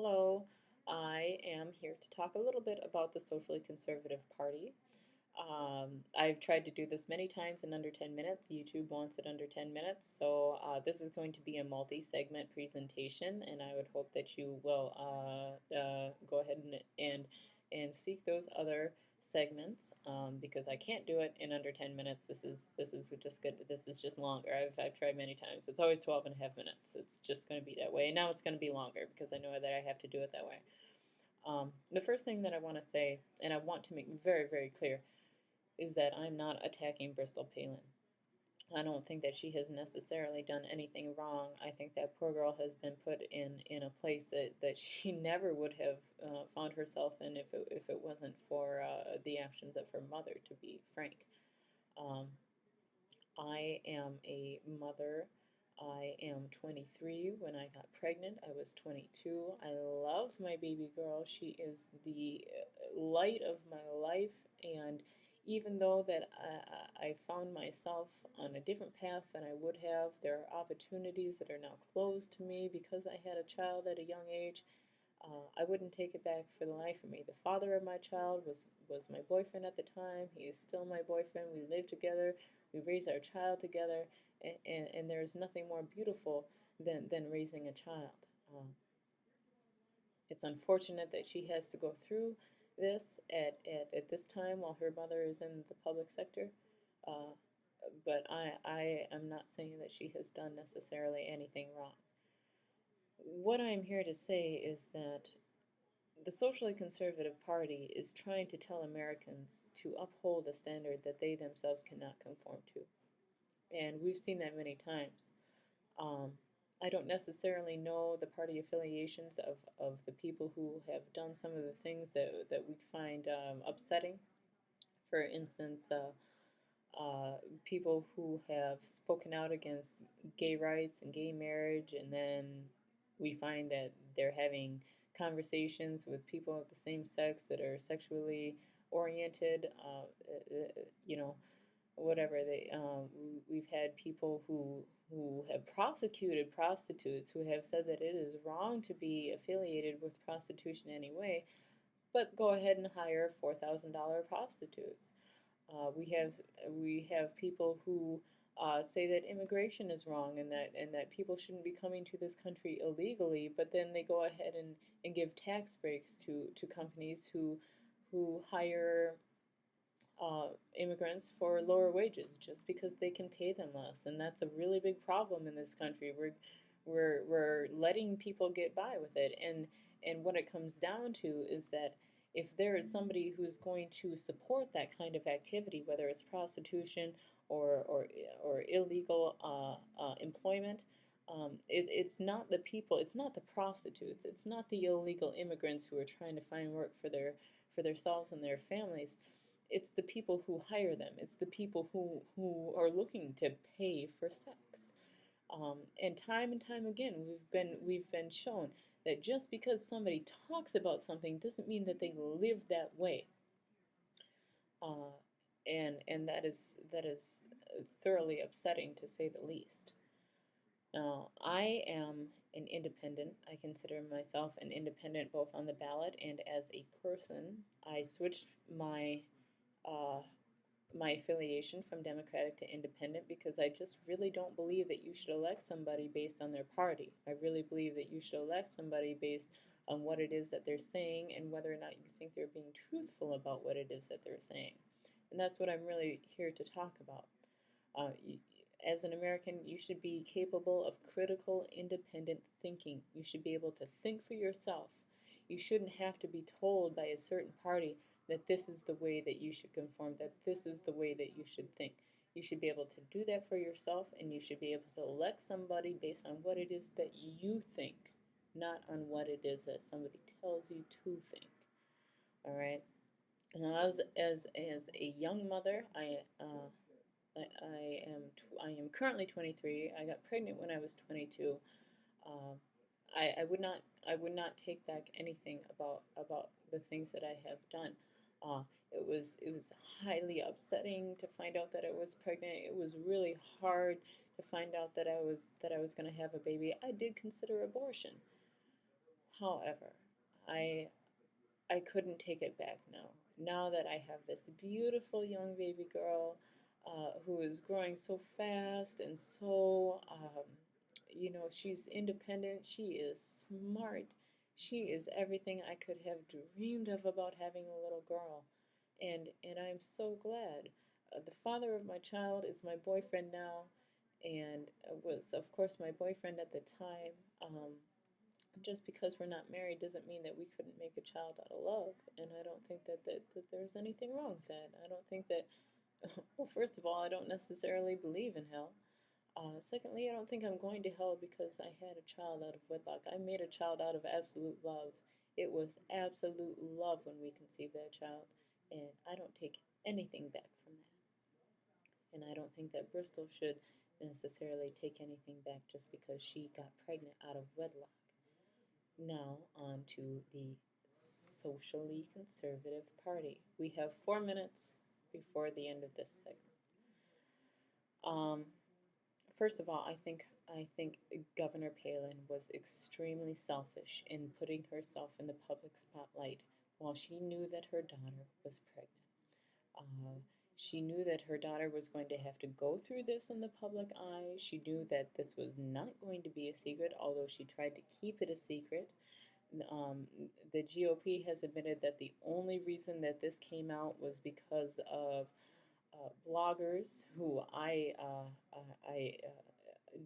Hello, I am here to talk a little bit about the socially conservative party. I've tried to do this many times in under 10 minutes. YouTube wants it under 10 minutes, so this is going to be a multi-segment presentation, and I would hope that you will go ahead and seek those other segments because I can't do it in under 10 minutes. This is just good. This is just longer. I've tried many times. It's always 12 and a half minutes. It's just going to be that way. And now it's going to be longer because I know that I have to do it that way. The first thing that I want to say, and I want to make very, very clear, is that I'm not attacking Bristol Palin. I don't think that she has necessarily done anything wrong. I think that poor girl has been put in a place that she never would have found herself in if it wasn't for the actions of her mother, to be frank. Um, I am a mother. I am 23. When I got pregnant, I was 22. I love my baby girl. She is the light of my life, and even though that I found myself on a different path than I would have, there are opportunities that are now closed to me because I had a child at a young age. I wouldn't take it back for the life of me. The father of my child was my boyfriend at the time. He is still my boyfriend. We live together. We raise our child together. And there's nothing more beautiful than raising a child. It's unfortunate that she has to go through this at this time while her mother is in the public sector. Uh, but I am not saying that she has done necessarily anything wrong. What I'm here to say is that the socially conservative party is trying to tell Americans to uphold a standard that they themselves cannot conform to. And we've seen that many times. Um, I don't necessarily know the party affiliations of the people who have done some of the things that we find upsetting. For instance, people who have spoken out against gay rights and gay marriage, and then we find that they're having conversations with people of the same sex that are sexually oriented, you know, whatever they. We've had people who have prosecuted prostitutes who have said that it is wrong to be affiliated with prostitution anyway, but go ahead and hire $4,000 prostitutes. We have people who say that immigration is wrong and that people shouldn't be coming to this country illegally, but then they go ahead and give tax breaks to companies who hire immigrants for lower wages just because they can pay them less, and that's a really big problem in this country. We're letting people get by with it, and what it comes down to is that if there is somebody who's going to support that kind of activity, whether it's prostitution or illegal employment, it's not the people, it's not the prostitutes, it's not the illegal immigrants who are trying to find work for themselves and their families. It's the people who hire them. It's the people who are looking to pay for sex. And time again, we've been shown that just because somebody talks about something doesn't mean that they live that way. Uh, and that is thoroughly upsetting to say the least. Now, I am an independent. I consider myself an independent both on the ballot and as a person. I switched uh, my affiliation from Democratic to Independent because I just really don't believe that you should elect somebody based on their party. I really believe that you should elect somebody based on what it is that they're saying and whether or not you think they're being truthful about what it is that they're saying. And that's what I'm really here to talk about. Uh, as an American, you should be capable of critical, independent thinking. You should be able to think for yourself. You shouldn't have to be told by a certain party that this is the way that you should conform, that this is the way that you should think. You should be able to do that for yourself, and you should be able to elect somebody based on what it is that you think, not on what it is that somebody tells you to think. All right. Now, as a young mother, I am currently 23. I got pregnant when I was 22. Um, I would not take back anything about the things that I have done. It was highly upsetting to find out that I was pregnant. It was really hard to find out that I was going to have a baby. I did consider abortion. However, I I couldn't take it back now. Now that I have this beautiful young baby girl who is growing so fast and so, she's independent, she is smart, she is everything I could have dreamed of about having a little girl. And I'm so glad. The father of my child is my boyfriend now, and was, of course, my boyfriend at the time. Just because we're not married doesn't mean that we couldn't make a child out of love. And I don't think that there's anything wrong with that. I don't think that, well, first of all, I don't necessarily believe in hell. Secondly, I don't think I'm going to hell because I had a child out of wedlock. I made a child out of absolute love. It was absolute love when we conceived that child. And I don't take anything back from that. And I don't think that Bristol should necessarily take anything back just because she got pregnant out of wedlock. Now, on to the socially conservative party. We have 4 minutes before the end of this segment. Um, First of all, I think Governor Palin was extremely selfish in putting herself in the public spotlight while she knew that her daughter was pregnant. Uh, she knew that her daughter was going to have to go through this in the public eye. She knew that this was not going to be a secret, although she tried to keep it a secret. Um, the GOP has admitted that the only reason that this came out was because of bloggers who I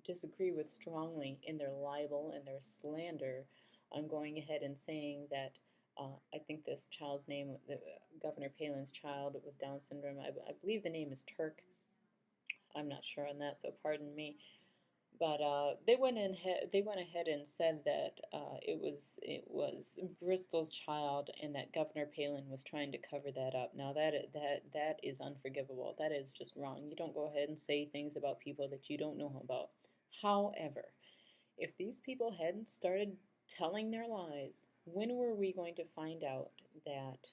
disagree with strongly in their libel and their slander on going ahead and saying that I think this child's name, Governor Palin's child with Down syndrome, I believe the name is Turk. I'm not sure on that, so pardon me. But they went ahead and said that it was Bristol's child, and that Governor Palin was trying to cover that up. Now that is unforgivable. That is just wrong. You don't go ahead and say things about people that you don't know about. However, if these people hadn't started telling their lies, when were we going to find out that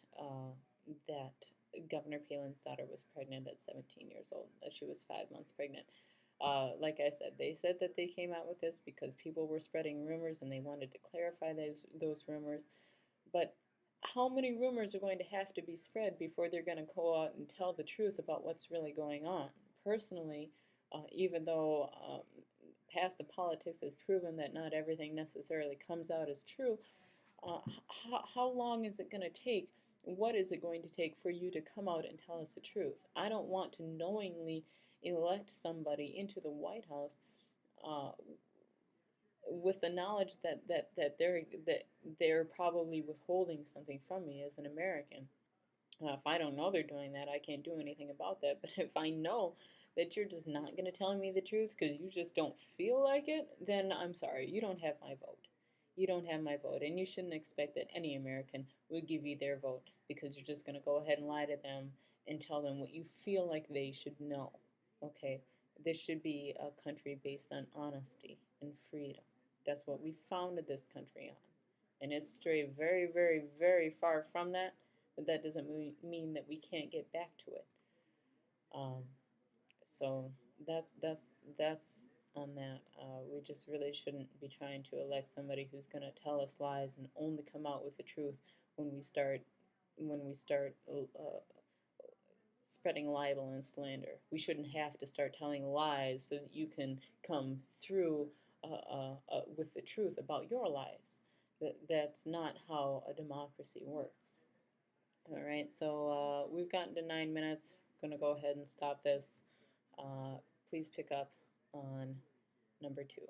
Governor Palin's daughter was pregnant at 17 years old? That she was 5 months pregnant. Like I said, they said that they came out with this because people were spreading rumors and they wanted to clarify those rumors. But how many rumors are going to have to be spread before they're going to go out and tell the truth about what's really going on? Personally, even though past the politics has proven that not everything necessarily comes out as true, how long is it going to take? What is it going to take for you to come out and tell us the truth? I don't want to knowingly elect somebody into the White House uh, with the knowledge that they're probably withholding something from me as an American. If I don't know they're doing that, I can't do anything about that. But if I know that you're just not going to tell me the truth because you just don't feel like it, then I'm sorry, you don't have my vote. You don't have my vote, and you shouldn't expect that any American would give you their vote because you're just going to go ahead and lie to them and tell them what you feel like they should know. Okay? This should be a country based on honesty and freedom. That's what we founded this country on. And it's strayed very, very, very far from that, but that doesn't mean that we can't get back to it. Um, so that's on that. We just really shouldn't be trying to elect somebody who's going to tell us lies and only come out with the truth when we start spreading libel and slander. We shouldn't have to start telling lies so that you can come through with the truth about your lies. That's not how a democracy works. All right, so we've gotten to 9 minutes. I'm going to go ahead and stop this. Please pick up on number 2.